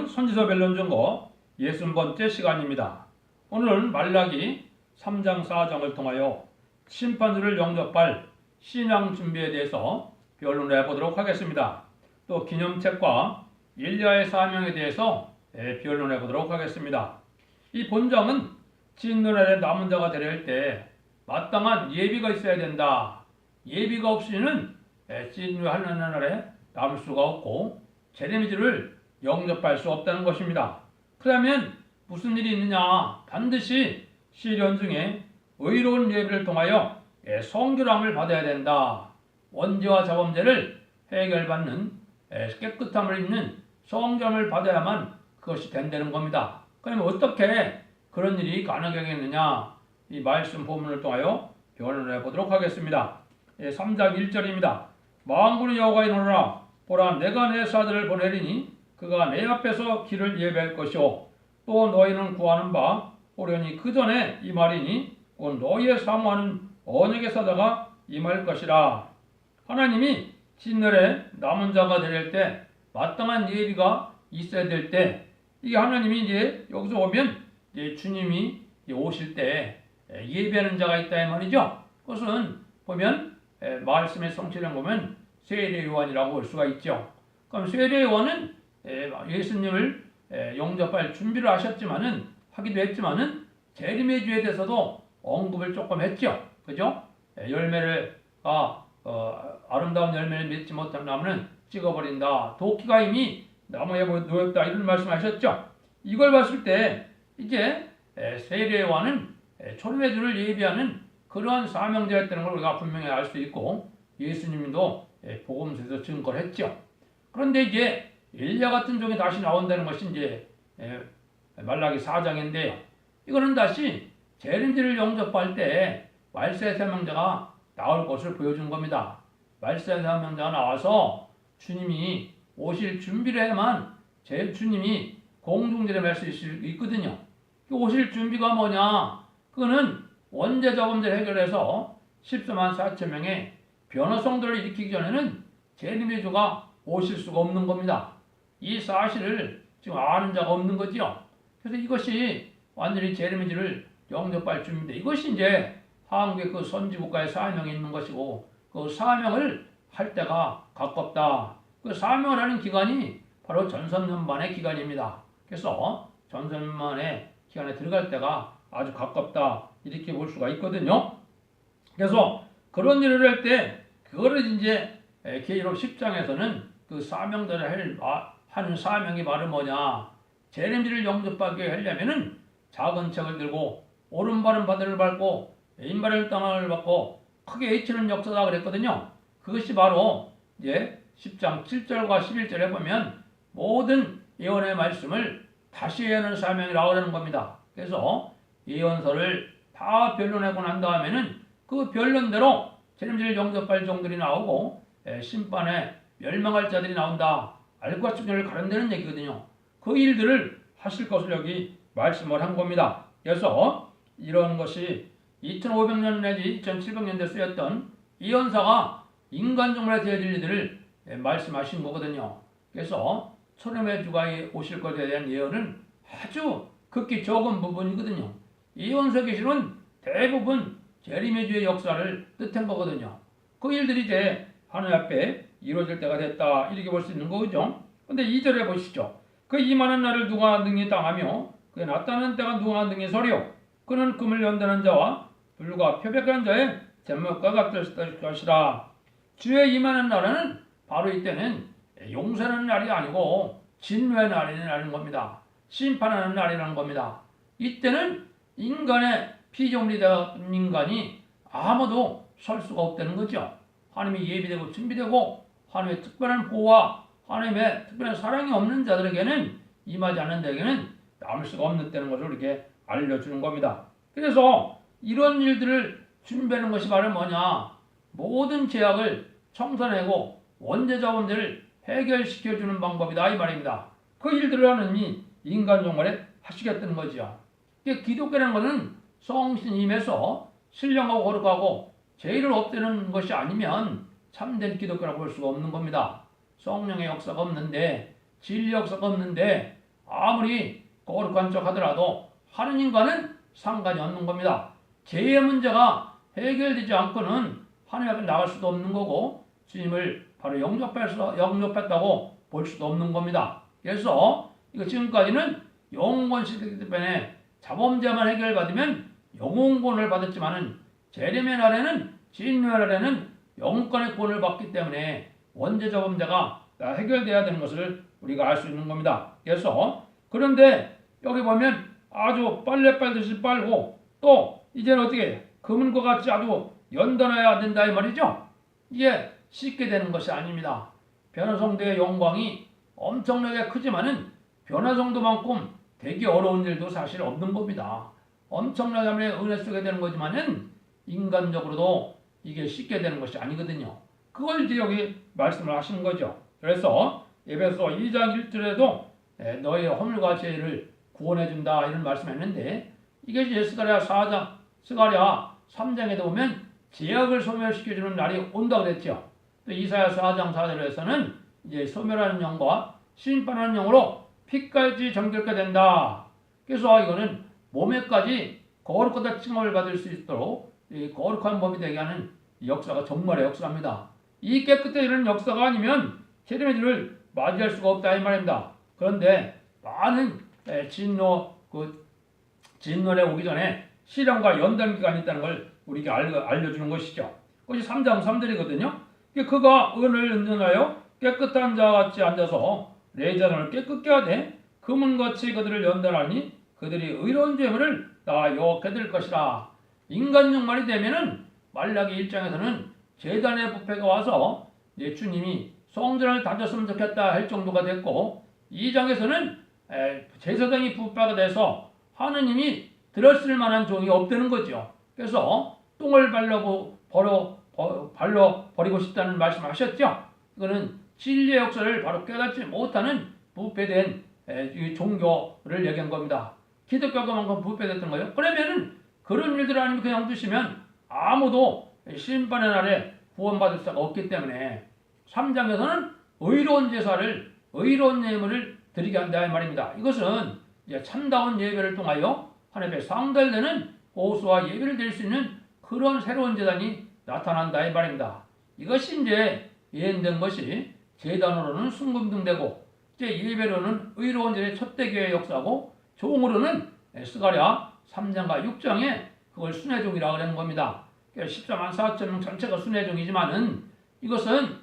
선지서 변론전거 60번째 시간입니다. 오늘은 말라기 3장 4장을 통하여 심판주를 영접할 신앙 준비에 대해서 변론을 해보도록 하겠습니다. 또 기념책과 일리야의 사명에 대해서 변론해 보도록 하겠습니다. 이 본장은 진노 아래 남은 자가 되려 할 때 마땅한 예비가 있어야 된다. 예비가 없이는 진노하는 날에 남을 수가 없고 제레미지를 영접할 수 없다는 것입니다. 그러면 무슨 일이 있느냐? 반드시 시련 중에 의로운 예비를 통하여 성결함을 받아야 된다. 원죄와 자범죄를 해결받는 깨끗함을 입는 성결함을 받아야만 그것이 된다는 겁니다. 그러면 어떻게 그런 일이 가능하겠느냐? 이 말씀 본문을 통하여 변론해 보도록 하겠습니다. 3장 1절입니다. 만군의 여호와의 노라 보라 내가 내 사들을 보내리니 그가 내 앞에서 길을 예배할 것이요 또 너희는 구하는 바 오려니 그 전에 이 말이니 곧 너희의 사모하는 언약의 사자가 임할 것이라. 하나님이 진멸에 남은 자가 되릴 때 마땅한 예비가 있어야 될 때 이게 하나님이 이제 여기서 오면 이제 주님이 오실 때 예배하는 자가 있다 이 말이죠. 그것은 보면 말씀의 성취를 보면 세례 요한이라고 볼 수가 있죠. 그럼 세례 요한은 예수님을 영접할 준비를 하기도 했지만은 재림의 주에 대해서도 언급을 조금 했죠. 그죠? 아름다운 열매를 맺지 못한 나무는 찍어버린다. 도끼가 이미 나무에 놓였다. 이런 말씀하셨죠. 이걸 봤을 때 이제 세례 요한은 초림의 주를 예비하는 그러한 사명자였다는 걸 우리가 분명히 알 수 있고 예수님도 복음서에서 증거를 했죠. 그런데 이제 엘리야 같은 종이 다시 나온다는 것이 이제 말라기 4장인데요. 이거는 다시 재림주를 영접할 때 말세 사명자가 나올 것을 보여준 겁니다. 말세 사명자가 나와서 주님이 오실 준비를 해야만 제 주님이 공중제를 할 수 있거든요. 오실 준비가 뭐냐? 그거는 원죄 자범죄를 해결해서 14만 4천 명의 변호성들을 일으키기 전에는 재림의 주가 오실 수가 없는 겁니다. 이 사실을 지금 아는 자가 없는 거죠. 그래서 이것이 완전히 재림의 주를 영접할 준비인데 이것이 이제 한국의 그 선지국가의 사명이 있는 것이고 그 사명을 할 때가 가깝다. 그 사명을 하는 기간이 바로 전선년만의 기간입니다. 그래서 전선년만의 기간에 들어갈 때가 아주 가깝다. 이렇게 볼 수가 있거든요. 그래서 그런 일을 할 때 그거를 이제 계시록 10장에서는 그 사명자를 하는 사명이 바로 뭐냐? 재림주를 영접하게 하려면은 작은 책을 들고 오른발은 바다를 밟고 왼발은 땅을 밟고 크게 외치는 역사다 그랬거든요. 그것이 바로 이제 10장 7절과 11절에 보면 모든 예언의 말씀을 다시 하는 사명이라고 하는 겁니다. 그래서 예언서를 다 변론하고 난 다음에는 그 변론대로 재림주를 영접할 종들이 나오고 심판에 멸망할 자들이 나온다. 알과 측면을 가른다는 얘기거든요. 그 일들을 하실 것을 여기 말씀을 한 겁니다. 그래서 이런 것이 2500년 내지 2700년대 쓰였던 예언사가 인간종말에 대한 일들을 말씀하신 거거든요. 그래서 초림의 주가 오실 것에 대한 예언은 아주 극히 적은 부분이거든요. 예언서 계시는 대부분 재림의 주의 역사를 뜻한 거거든요. 그 일들이 이제 하늘 앞에 이루어질 때가 됐다 이렇게 볼 수 있는 거죠. 근데 2절에 보시죠. 그 이만한 날을 누가 능히 당하며 그에 나타나는 때가 누가 능히 서려 그는 금을 연다는 자와 불과 표백한 자의 제목과 같을 것이라. 주의 임하는 날은 바로 이때는 용서하는 날이 아니고 진노의 날이라는 겁니다. 심판하는 날이라는 겁니다. 이때는 인간의 피조물이 된 인간이 아무도 설 수가 없다는 거죠. 하나님이 예비되고 준비되고 하나님의 특별한 보호와 하나님의 특별한 사랑이 없는 자들에게는 임하지 않는 자에게는 남을 수가 없는 것을 이렇게 알려주는 겁니다. 그래서 이런 일들을 준비하는 것이 바로 뭐냐? 모든 죄악을 청산하고 원죄자범죄를 해결시켜주는 방법이다 이 말입니다. 그 일들을 하느님이 인간 종말에 하시겠다는 거죠. 기독교라는 것은 성신이 임해서 신령하고 거룩하고 죄를 없애는 것이 아니면 참된 기독교라고 볼 수가 없는 겁니다. 성령의 역사가 없는데 진리 역사가 없는데 아무리 거룩한 척 하더라도 하느님과는 상관이 없는 겁니다. 죄의 문제가 해결되지 않고는 하나님 앞에 나갈 수도 없는 거고 주님을 바로 영접했다고 볼 수도 없는 겁니다. 그래서 이거 지금까지는 영원권 시대이기 때문에 자범죄만 해결받으면 영혼권을 받았지만은 재림의 날에는 진노의 날에는 영권의 권을 받기 때문에 원죄 자범죄가 해결돼야 되는 것을 우리가 알 수 있는 겁니다. 그래서 그런데 여기 보면 아주 빨래 빨듯이 빨고 또 이제는 어떻게 금은과 같이 아주 연단해야 된다 이 말이죠. 이게 쉽게 되는 것이 아닙니다. 변화성도의 영광이 엄청나게 크지만은 변화성도만큼 되게 어려운 일도 사실 없는 겁니다. 엄청나게 은혜 쓰게 되는 거지만은 인간적으로도 이게 쉽게 되는 것이 아니거든요. 그걸 이제 여기 말씀을 하시는 거죠. 그래서 에베소 2장 1절에도 너의 허물과 죄를 구원해준다 이런 말씀했는데 이게 이제 스가랴 3장에도 보면 죄악을 소멸시켜주는 날이 온다 그랬죠. 또 이사야 4장 4절에서는 이제 소멸하는 영과 심판하는 영으로 피까지 정결케 된다. 그래서 이거는 몸에까지 거룩하다 칭함을 받을 수 있도록 이 거룩한 몸이 되게 하는 역사가 정말의 역사입니다. 이 깨끗해지는 역사가 아니면 재림의 주를 맞이할 수가 없다 이 말입니다. 그런데 많은 진노에 오기 전에 시련과 연단 기간이 있다는 걸 우리에게 알려주는 것이죠. 그것이 3장 3절이거든요. 그가 은을 은전하여 깨끗한 자같이 앉아서 내 자손을 깨끗게 하되 금은같이 그들을 연단하니 그들이 의로운 죄물을 다 여호와께 드릴 것이라. 인간 육말이 되면은 말라기 1장에서는 제단의 부패가 와서 주님이 성전을 다졌으면 좋겠다 할 정도가 됐고 2장에서는 제사장이 부패가 돼서 하느님이 들었을 만한 종이 없다는 거죠. 그래서 똥을 발로 버리고 싶다는 말씀하셨죠. 이거는 진리의 역사를 바로 깨닫지 못하는 부패된 종교를 얘기한 겁니다. 기독교가만큼 부패됐던 거예요. 그러면은 그런 일들 아니면 그냥 두시면 아무도 심판의 날에 구원받을 수가 없기 때문에 3장에서는 의로운 제사를 의로운 예물을 드리게 한다 이 말입니다. 이것은 이제 참다운 예배를 통하여 하나님의 상달되는 호소와 예배를 드릴 수 있는 그런 새로운 제단이 나타난다 이 말입니다. 이것이 이제 예언된 것이 제단으로는 순금등되고 이제 예배로는 의로운 제의 첫대교의 역사고 종으로는 스가랴 3장과 6장에 그걸 순회종이라고 하는 겁니다. 14만 4천 명 전체가 순회종이지만은 이것은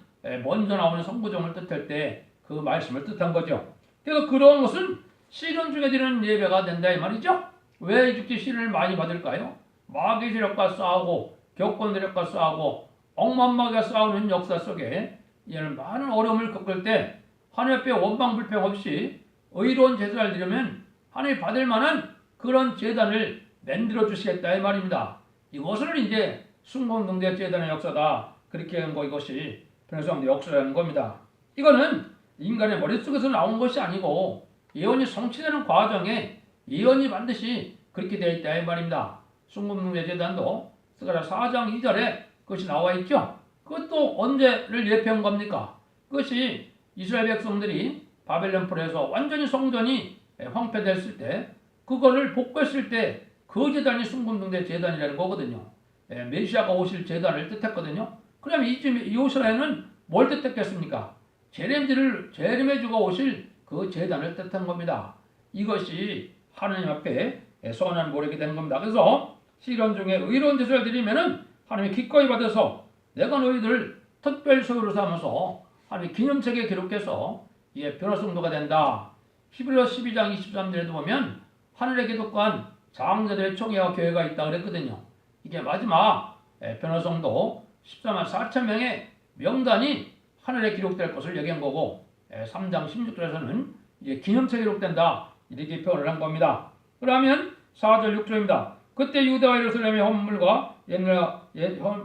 먼저 나오는 성부종을 뜻할 때 그 말씀을 뜻한 거죠. 그래서 그런 것은 시련 중에 드리는 예배가 된다 이 말이죠. 왜 이렇게 시련을 많이 받을까요? 마귀 세력과 싸우고 격권 세력과 싸우고 억만마귀가 싸우는 역사 속에 이는 많은 어려움을 겪을 때 하나님 앞에 원방불평 없이 의로운 제사를 드리면 하나님 받을 만한 그런 제단을 만들어 주시겠다 이 말입니다. 이것을 이제 순금등대 제단의 역사다 그렇게 한 거 이것이 변화성도 역사라는 겁니다. 이거는 인간의 머릿속에서 나온 것이 아니고 예언이 성취되는 과정에 예언이 반드시 그렇게 되어 있다 이 말입니다. 순금등대 제단도 스가랴 4장 2절에 그것이 나와 있죠. 그것도 언제를 예표한 겁니까? 그것이 이스라엘 백성들이 바벨론 포로에서 완전히 성전이 황폐됐을 때 그거를 복구했을 때 그 제단이 순금등대 제단이라는 거거든요. 메시아가 오실 제단을 뜻했거든요. 그러면 이 호세아에는 뭘 뜻했겠습니까? 재림의 주가 오실 그 제단을 뜻한 겁니다. 이것이 하나님 앞에 선한 모략이 되는 겁니다. 그래서 시련 중에 의로운 제사를 드리면은 하나님이 기꺼이 받아서 내가 너희들 특별 소유로 삼아서 하나님 기념책에 기록해서 이게 변화성도가 된다. 히브리서 12장 23절에도 보면 하늘의 기독관 장자들의 총회와 교회가 있다 그랬거든요. 이게 마지막 변화성도 14만 4천 명의 명단이 하늘에 기록될 것을 얘기한 거고 3장 16절에서는 이제 기념책에 기록된다 이렇게 표현을 한 겁니다. 그러면 4절 6절입니다. 그때 유다와 예루살렘의 허물과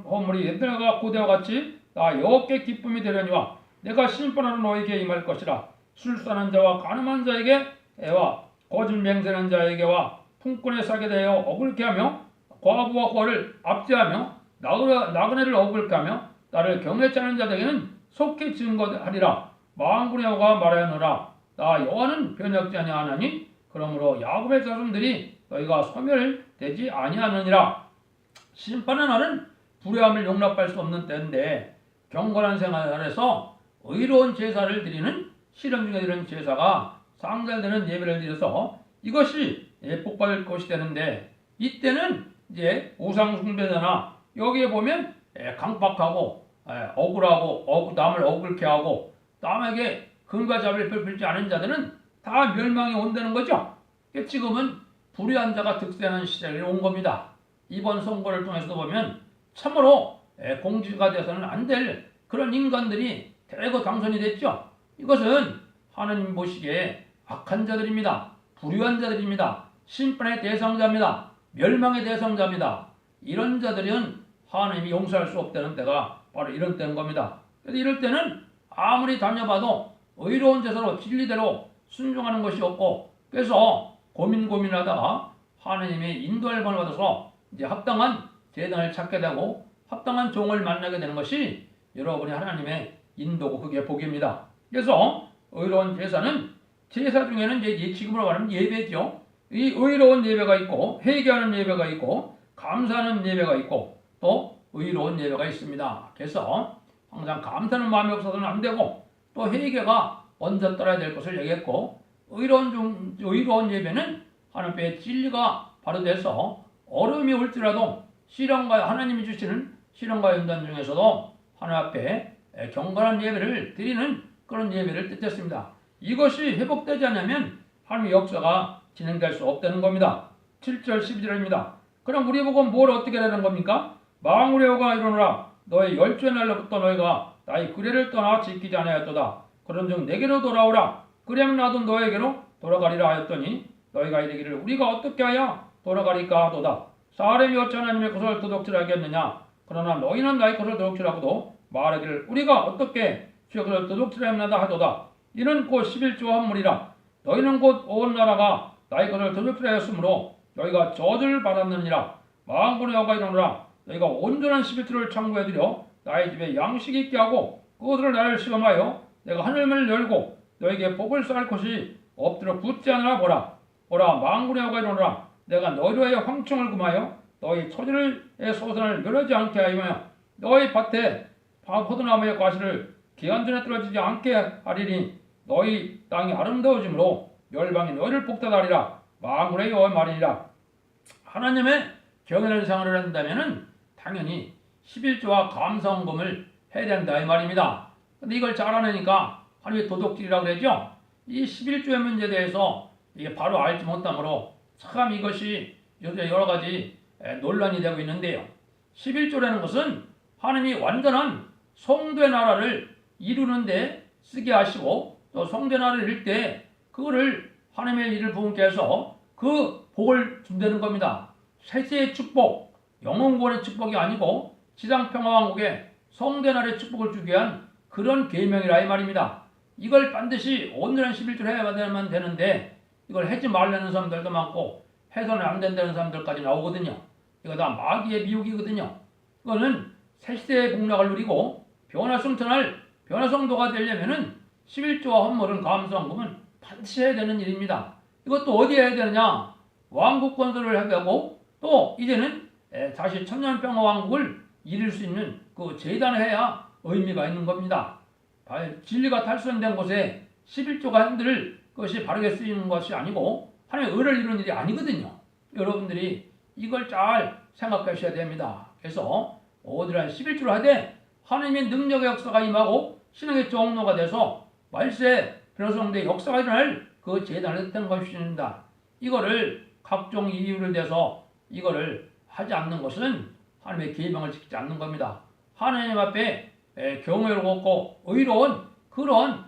허물이 옛날과 고대와 같이 나 여호와께 기쁨이 되려니와 내가 심판하러 너에게 임할 것이라. 술사는 자와 간음한 자에게와 거짓 맹세하는 자에게와 품꾼에 싸게 되어 억울케 하며 과부와 고아를 압제하며 나그네를 억울케 하며 나를 경외치 않은 자들에게는 속히 증거하리라. 만군의 여호와가 말하였노라. 나 여호와는 변혁지 아니하나니 그러므로 야곱의 자손들이 너희가 소멸되지 아니하느니라. 심판의 날은 불의함을 용납할 수 없는 때인데 경건한 생활에서 의로운 제사를 드리는 실험 중에 드리는 제사가 상달되는 예배를 드려서 이것이 복받을 것이 되는데 이때는 이제 우상 숭배자나 여기에 보면 강박하고 억울하고 남을 억울케 하고 남에게 금과 자비를 베풀지 않은 자들은 다 멸망이 온다는 거죠. 지금은 불의한 자가 득세하는 시대에 온 겁니다. 이번 선거를 통해서 보면 참으로 공지가 돼서는 안 될 그런 인간들이 대거 당선이 됐죠. 이것은 하나님 보시기에 악한 자들입니다. 불의한 자들입니다. 심판의 대상자입니다. 멸망의 대상자입니다. 이런 자들은 하나님이 용서할 수 없다는 때가 바로 이런 때인 겁니다. 그래서 이럴 때는 아무리 다녀봐도 의로운 제사로 진리대로 순종하는 것이 없고 그래서 고민하다가 하나님의 인도를 받아서 이제 합당한 제단을 찾게 되고 합당한 종을 만나게 되는 것이 여러분이 하나님의 인도고 그게 복입니다. 그래서 의로운 제사는 제사 중에는 이제 지금으로 말하면 예배죠. 이 의로운 예배가 있고 회개하는 예배가 있고 감사하는 예배가 있고 또 의로운 예배가 있습니다. 그래서 항상 감사하는 마음이 없어서는 안 되고 또 회개가 먼저 따라야 될 것을 얘기했고 의로운 예배는 하나님의 진리가 바로 돼서 어려움이 올지라도 시련과 하나님이 주시는 시련과 연단 중에서도 하나님 앞에 경건한 예배를 드리는 그런 예배를 뜻했습니다. 이것이 회복되지 않으면 하나님의 역사가 진행될 수 없다는 겁니다. 7절 12절입니다. 그럼 우리 보고 뭘 어떻게 하는 겁니까? 망울의 여호가 이르노라 너의 열주의 날로부터 너희가 나의 규례를 떠나 지키지 아니하였도다. 그런즉 내게로 돌아오라. 그러면 나도 너에게로 돌아가리라 하였더니 너희가 이르기를 우리가 어떻게 하여 돌아가리까 하도다. 사람이 어찌 하나님의 것을 도둑질하겠느냐. 그러나 너희는 나의 것을 도둑질하고도 말하기를 우리가 어떻게 주의 것을 도둑질하였나다 하도다. 이는 곧 11조와 한물이라. 너희는 곧 온 나라가 나의 것을 도둑질하였으므로 너희가 저주를 받았느니라. 만군의 여호와가 이르노라 너희가 온전한 11조를 창구해드려 나의 집에 양식 있게 하고 그것을 나를 시험하여 내가 하늘문을 열고 너에게 복을 쌀 것이 엎드려 붙지 않으라 보라. 보라 만군의 여호와가 이르노라 내가 너희로 하여 황청을 금하여 너희 토지의 소산을 멸하지 않게 하며 너희 밭에 포도나무의 과실을 기한 전에 떨어지지 않게 하리니 너희 땅이 아름다워지므로 열방이 너희를 복다하리라. 만군의 여호와의 말이니라. 하나님의 경외하는 생활을 한다면은 당연히 11조와 감사헌금을 해야 된다 이 말입니다. 근데 이걸 잘하니까 하나님의 도둑질이라고 그러죠. 이 11조의 문제에 대해서 이게 바로 알지 못하므로 참 이것이 요새 여러 가지 논란이 되고 있는데요. 11조라는 것은 하나님이 완전한 성도의 나라를 이루는데 쓰게 하시고 또 성도의 나라를 이룰 때 그거를 하나님의 일을 부은께서 그 복을 준다는 겁니다. 세세의 축복, 영원권의 축복이 아니고 지상평화왕국의 성도의 나라의 축복을 주기 위한 그런 계명이라 이 말입니다. 이걸 반드시 온전한 11조를 해야만 되는데 이걸 하지 말라는 사람들도 많고 해서는 안 된다는 사람들까지 나오거든요. 이거 다 마귀의 미혹이거든요. 이거는 새시대의 복락을 누리고 변화승천할 변화성도가 되려면은 11조와 헌물은 감사헌금은 반드시 해야 되는 일입니다. 이것도 어디에 해야 되느냐? 왕국 건설을 해야 되고 또 이제는 다시 천년평화왕국을 이룰 수 있는 그 재단을 해야 의미가 있는 겁니다. 진리가 탈선된 곳에 11조가 흔들 것이 바르게 쓰이는 것이 아니고 하나님의 의를 이루는 일이 아니거든요. 여러분들이 이걸 잘 생각하셔야 됩니다. 그래서 오늘은 11조를 하되 하나님의 능력의 역사가 임하고 신앙의 종로가 돼서 말세 변화성대의 역사가 일어날 그 재단을 했던 것입니다. 이거를 각종 이유를 대서 이거를 하지 않는 것은 하나님의 계명을 지키지 않는 겁니다. 하나님 앞에 경외롭고 의로운 그런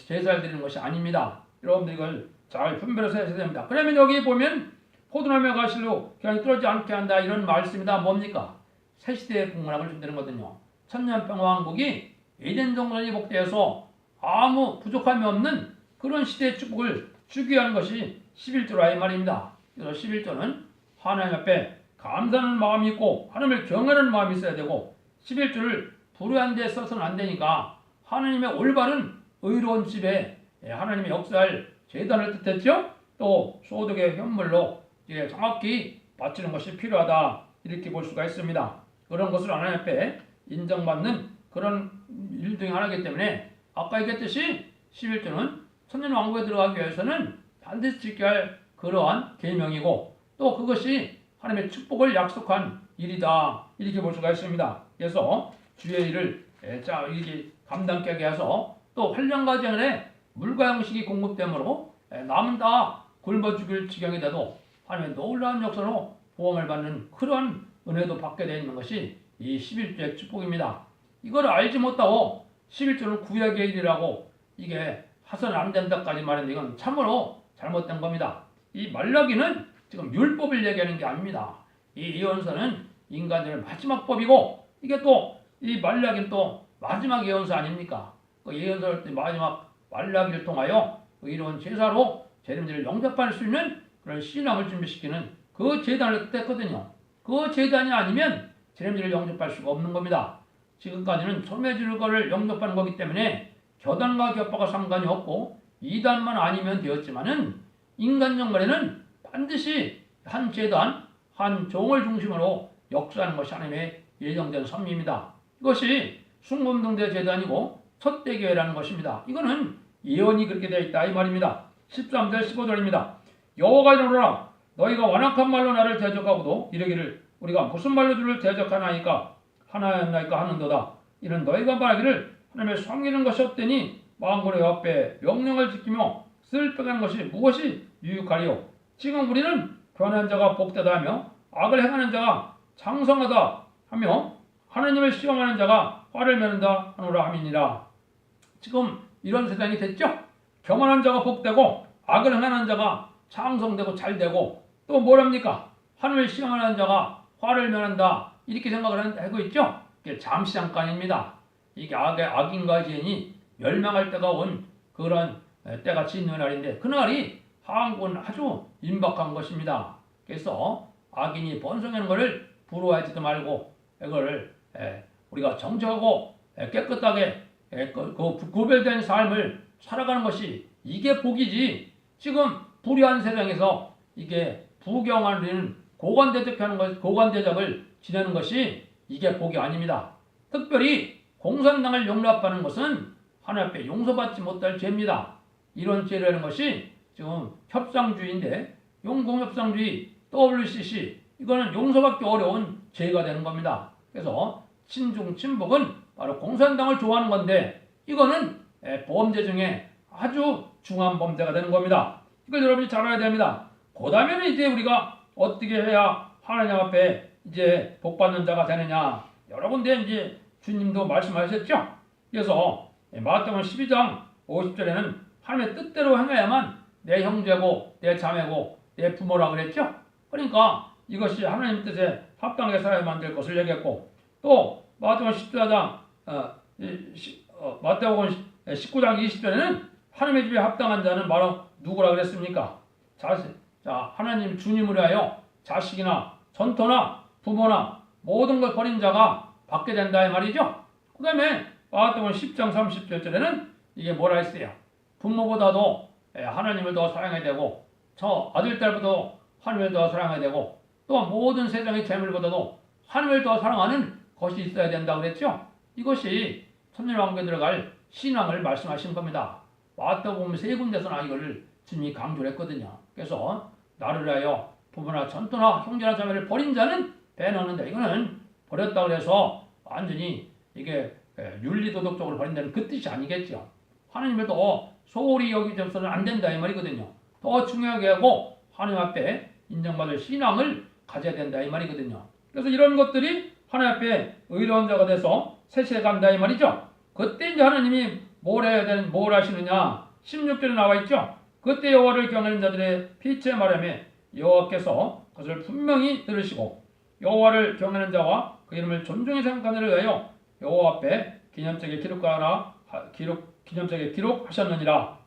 제사를 드리는 것이 아닙니다. 여러분들 이걸 잘 분별해서 해야 됩니다. 그러면 여기 보면 포도나무의 가시로 그냥 떨어지지 않게 한다 이런 말씀이다. 뭡니까? 새시대의 풍문학을 준다는 거거든요. 천년평화왕국이 에덴 동산이 복되어서 아무 부족함이 없는 그런 시대의 축복을 주기 위한 것이 11조라 이 말입니다. 그래서 11조는 하나님 앞에 감사하는 마음이 있고 하나님을 경외하는 마음이 있어야 되고 11조를 불의한 데 써서는 안 되니까 하나님의 올바른 의로운 집에 하나님의 역사할 제단을 뜻했죠. 또 소득의 현물로 이제 정확히 바치는 것이 필요하다 이렇게 볼 수가 있습니다. 그런 것을 하나님 앞에 인정받는 그런 일 중에 하나이기 때문에 아까 얘기했듯이 11조는 천년 왕국에 들어가기 위해서는 반드시 지켜야 할 그러한 계명이고 또 그것이 하나님의 축복을 약속한 일이다 이렇게 볼 수가 있습니다. 그래서 주의 일을 이렇게 감당케 하게 해서 또 8년간 전에 물과 양식이 공급되므로 남은 다 굶어 죽일 지경이 돼도 하나님의 놀라운 역사로 보험을 받는 그러한 은혜도 받게 되어 있는 것이 이 11조의 축복입니다. 이걸 알지 못하고 11조는 구약의 일이라고 이게 하서는 안 된다까지 말했는데 이건 참으로 잘못된 겁니다. 이 말라기는 지금 율법을 얘기하는 게 아닙니다. 이 예언서는 인간들의 마지막 법이고 이게 또 이 말라기는 또 마지막 예언서 아닙니까? 그 예언서를 마지막 말라기를 통하여 의로운 제사로 재림들을 영접할 수 있는 그런 신앙을 준비시키는 그 제단을 뜻했거든요. 그 제단이 아니면 재림들을 영접할 수가 없는 겁니다. 지금까지는 소매질 거를 영접하는 거기 때문에 교단과 교파가 상관이 없고 이단만 아니면 되었지만은 인간 영말에는 반드시 한 제단, 한 종을 중심으로 역사하는 것이 하나님의 예정된 섭리입니다. 이것이 숭범등대 제단이고 첫 대교회라는 것입니다. 이거는 예언이 그렇게 되어 있다 이 말입니다. 13절 15절입니다. 여호와가 이르노라 너희가 완악한 말로 나를 대적하고도 이르기를 우리가 무슨 말로 주를 대적하나이까 하나였나이까 하는도다. 이는 너희가 말하기를 하나님의 섬기는 것이 없더니 만군의 앞에 명령을 지키며 쓸빼가는 것이 무엇이 유익하리요. 지금 우리는 변한 자가 복되다 하며 악을 행하는 자가 장성하다 하며 하나님을 시험하는 자가 화를 메는다 하노라 함이니라. 지금 이런 세상이 됐죠. 교만한 자가 복되고 악을 행하는 자가 장성되고 잘되고 또 뭐랍니까? 하나님을 시험하는 자가 화를 면한다 이렇게 생각을 하고 있죠. 이게 잠시 잠깐입니다. 이게 악인과 죄인이 멸망할 때가 온 그런 때가 짖는 날인데 그날이 한국은 아주 임박한 것입니다. 그래서 악인이 번성하는 것을 부러워하지도 말고 이거를 우리가 정직하고 깨끗하게 구별된 삶을 살아가는 것이 이게 복이지. 지금 불의한 세상에서 이게 부경하는 고관대적을 지내는 것이 이게 복이 아닙니다. 특별히 공산당을 용납하는 것은 하나님 앞에 용서받지 못할 죄입니다. 이런 죄라는 것이 지금 협상주의인데 용공협상주의 WCC 이거는 용서받기 어려운 죄가 되는 겁니다. 그래서 친중 친북은 바로 공산당을 좋아하는 건데 이거는 범죄 중에 아주 중한 범죄가 되는 겁니다. 이걸 여러분이 잘 알아야 됩니다. 그다음에는 이제 우리가 어떻게 해야 하나님 앞에 이제 복받는 자가 되느냐 여러 군데 이제 주님도 말씀하셨죠. 그래서 마태복음 12장 50절에는 하나님의 뜻대로 행해야만 내 형제고 내 자매고 내 부모라 그랬죠. 그러니까 이것이 하나님 뜻에 합당하게 살아야 만들 것을 얘기했고 또 마태복음 14장 마태복음 19장 20절에는 하나님의 집에 합당한 자는 바로 누구라 그랬습니까? 하나님 주님을 위하여 자식이나 전토나 부모나 모든 걸 버린 자가 받게 된다 이 말이죠. 그 다음에 마태복음 10장 37절에는 이게 뭐라 했어요? 부모보다도 하나님을 더 사랑해야 되고 저 아들 딸보다 하나님을 더 사랑해야 되고 또 모든 세상의 재물보다도 하나님을 더 사랑하는 것이 있어야 된다고 그랬죠. 이것이 천년왕국에 들어갈 신앙을 말씀하신 겁니다. 마태복음 세 군데서나 이거를 주님이 강조를 했거든요. 그래서 나를 위하여 부모나 전토나 형제나 자매를 버린 자는 빼놓는다. 이거는 버렸다고 해서 완전히 이게 윤리도덕적으로 버린다는 그 뜻이 아니겠죠. 하나님을 더 소홀히 여기져서는 안 된다 이 말이거든요. 더 중요하게 하고 하나님 앞에 인정받을 신앙을 가져야 된다 이 말이거든요. 그래서 이런 것들이 하나님 앞에 의로운 자가 돼서 세세해 간다 이 말이죠. 그때 이제 하나님이 뭘 하시느냐 16절에 나와 있죠. 그때 여호와를 경외하는 자들의 피치의 말함에 여호와께서 그것을 분명히 들으시고 여호와를 경외하는 자와 그 이름을 존중히 생각하는 자를 위하여 여호와 앞에 기념책에 기록하셨느니라.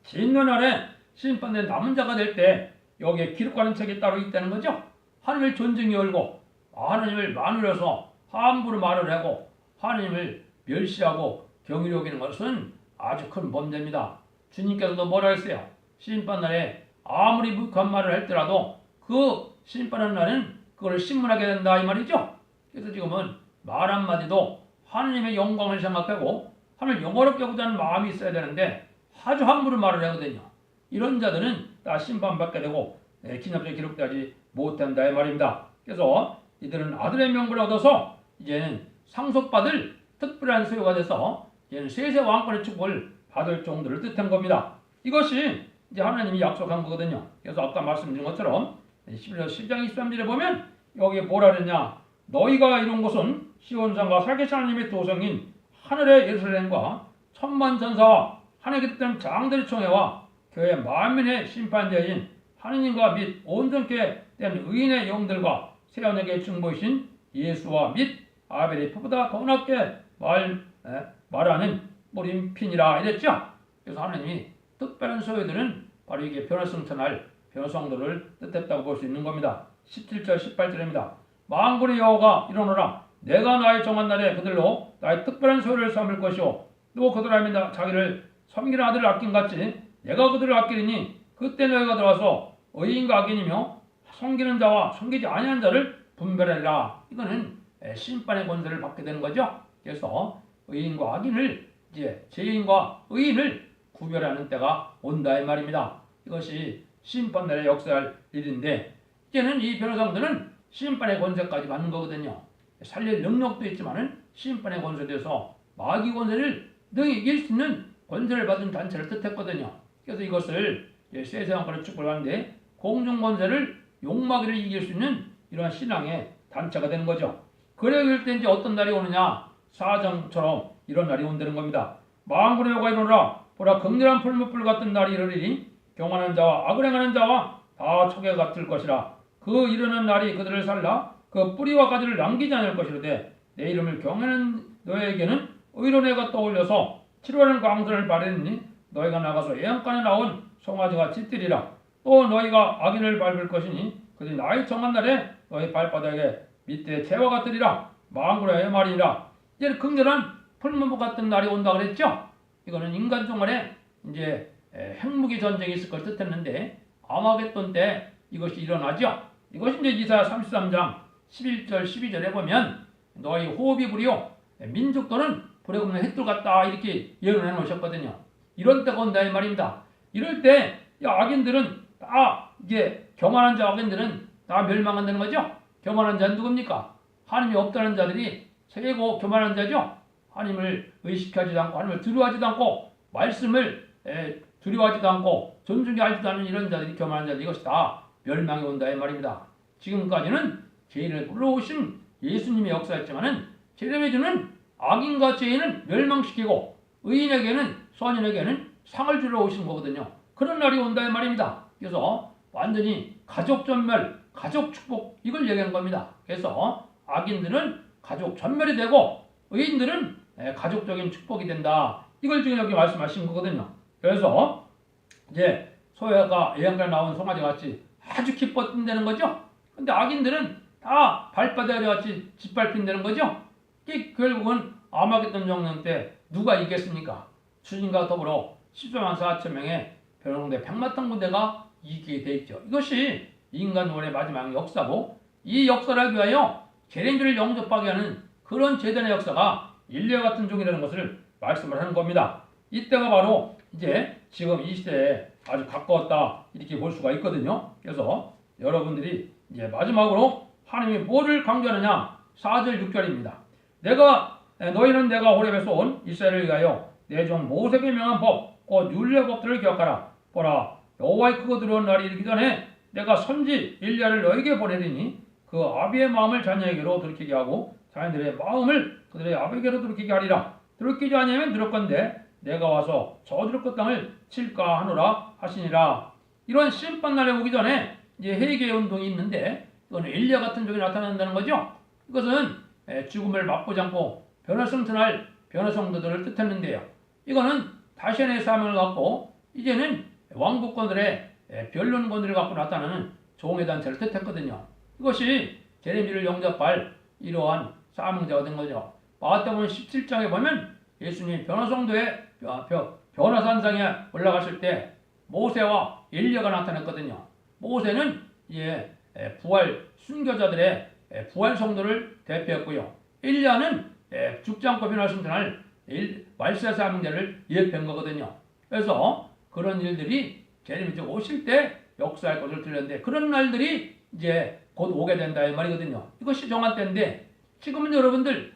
진노 날에 심판된 남은 자가 될 때 여기에 기록하는 책이 따로 있다는 거죠. 하나님을 존중히 열고 하나님을 만우려서 함부로 말을 하고 하나님을 멸시하고 경외히 여기는 것은 아주 큰 범죄입니다. 주님께서도 뭐라 했어요? 심판날에 아무리 무익한 말을 할지라도 그 심판하는 날은 그걸 신문하게 된다 이 말이죠. 그래서 지금은 말 한마디도 하나님의 영광을 생각하고 하나님을 영어롭게 하고자 하는 마음이 있어야 되는데 아주 함부로 말을 하거든요. 이런 자들은 다 심판받게 되고 기념적으로 기록되지 못한다 이 말입니다. 그래서 이들은 아들의 명분을 얻어서 이제는 상속받을 특별한 소유가 돼서 이제는 세세 왕권의 축복을 받을 정도를 뜻한 겁니다. 이것이 이제 하나님이 약속한 거거든요. 그래서 아까 말씀드린 것처럼 11장 23절에 보면 여기에 뭐라 그랬냐? 너희가 이룬 것은 시온산과 살게시 하나님의 도성인 하늘의 예루살렘과 천만 전사와 하늘에 있던 장들의 총회와 교회 만민의 심판자인 하느님과 및 온전케 된 의인의 영들과 세언에게 중보이신 예수와 및 아벨이 표보다 더 낫게 말하는 뿌림핀이라 이랬죠. 그래서 하나님이 특별한 소유들은 바로 이게 변화성천할 변화성도를 뜻했다고 볼 수 있는 겁니다. 17절 18절입니다. 만군의 여호와가 이르노라 내가 나의 정한 날에 그들로 나의 특별한 소유를 삼을 것이요 또 그들함이 자기를 섬기는 아들을 아낀같이 내가 그들을 아끼리니 그때 너희가 들어와서 의인과 악인이며 섬기는 자와 섬기지 아니한 자를 분별하리라. 이거는 심판의 권세를 받게 되는 거죠. 그래서 의인과 악인을 이제 죄인과 의인을 구별하는 때가 온다 이 말입니다. 이것이 심판날에 역사할 일인데 이제는 이 변호사들은 심판의 권세까지 받는 거거든요. 살릴 능력도 있지만은 심판의 권세에서 마귀 권세를 능히 이길 수 있는 권세를 받은 단체를 뜻했거든요. 그래서 이것을 세세왕권을 축복하는데 공중 권세를 용마귀를 이길 수 있는 이러한 신앙의 단체가 되는 거죠. 그럴 때 이제 어떤 날이 오느냐? 사정처럼 이런 날이 온다는 겁니다. 만군의 여호와가 이르노라 보라 극렬한 풀무불 같은 날이 이르리니 경하는 자와 악을 행하는 자와 다 초계 같을 것이라. 그 이르는 날이 그들을 살라 그 뿌리와 가지를 남기지 않을 것이로되 내 이름을 경외하는 너에게는 의로내가 떠올려서 치료하는 광선을 바르니 너희가 나가서 예언간에 나온 송아지가 짖으리라. 또 너희가 악인을 밟을 것이니 그들이 나의 정한 날에 너희 발바닥에 밑에 재와 같으리라. 만군의 말이니라. 이제 극렬한 풀무불 같은 날이 온다 그랬죠. 이거는 인간 동안에 이제 핵무기 전쟁이 있을 걸 뜻했는데 아마겟돈 때 이것이 일어나죠. 이것이 이제 이사야 33장 11절 12절에 보면 너희 호흡이 불이요 민족들은 불에 굽는 햇불 같다 이렇게 예언해 놓으셨거든요. 이런 때가 온다 이 말입니다. 이럴 때 악인들은 다 이게 교만한 자 악인들은 다 멸망한다는 거죠. 교만한 자는 누굽니까? 하나님이 없다는 자들이 최고 교만한 자죠. 하나님을 의식하지도 않고 하나님을 두려워하지도 않고 말씀을 두려워하지도 않고 존중하지도 않는 이런 자들이 교만한 자들 이것이 다 멸망이 온다 이 말입니다. 지금까지는 죄인을 불러오신 예수님의 역사였지만은 죄를 주는 악인과 죄인을 멸망시키고 의인에게는 선인에게는 상을 주러 오신 거거든요. 그런 날이 온다 이 말입니다. 그래서 완전히 가족 전멸, 가족 축복 이걸 얘기하는 겁니다. 그래서 악인들은 가족 전멸이 되고 의인들은 가족적인 축복이 된다. 이걸 지금 여기 말씀하신 거거든요. 그래서 이제 소야가 예언가에 나온 송아지 같이 아주 기뻐 뛴다는 거죠. 근데 악인들은 다 발바닥에 같이 짓밟힌다는 거죠. 이 결국은 아마겟돈 정령 때 누가 이겼습니까? 주님과 더불어 14만 4천 명의 변호공대 백마탄 군대가 이기게 돼 있죠. 이것이 인간원의 마지막 역사고 이 역사를 하기 위하여 재림주를 영접하게 하는 그런 재단의 역사가 인류와 같은 종이라는 것을 말씀을 하는 겁니다. 이때가 바로 이제 지금 이 시대에 아주 가까웠다 이렇게 볼 수가 있거든요. 그래서 여러분들이 이제 마지막으로 하나님이 뭐를 강조하느냐 4절 6절입니다. 너희는 내가 호렙에서 온 이스라엘을 위하여 내 종 모세에게 명한 법 곧 율례 법들을 기억하라. 보라 여호와의 크고 들어온 날이 이르기 전에 내가 선지 엘리야를 너에게 보내리니 그 아비의 마음을 자녀에게로 돌이키게 하고 자녀들의 마음을 그들의 아비에게로 돌이키게 하리라. 돌이키지 아니하면 들었건대 내가 와서 저주를 그 땅을 칠까 하노라 하시니라. 이런 심판날에 오기 전에 이제 회개 운동이 있는데 이건 엘리야 같은 종이 나타난다는 거죠. 이것은 죽음을 맛보지 않고 변화성천할 변화성도들을 뜻했는데요. 이거는 다시의 사명을 갖고 이제는 왕국권들의 변론권들을 갖고 나타나는 종의 단체를 뜻했거든요. 이것이 제레미를 영접할 이러한 사명자가 된 거죠. 마태복음 17장에 보면 예수님이 변화성도의 변화산상에 올라갔을 때 모세와 엘리야가 나타났거든요. 모세는 이제 부활 순교자들의 부활 성도를 대표했고요. 엘리야는 죽지 않고 변화하신 그날 말세 사명자를 예표한 거거든요. 그래서 그런 일들이 재림이 오실 때 역사할 것을 들렸는데 그런 날들이 이제 곧 오게 된다 이 말이거든요. 이것이 정한 때인데 지금은 여러분들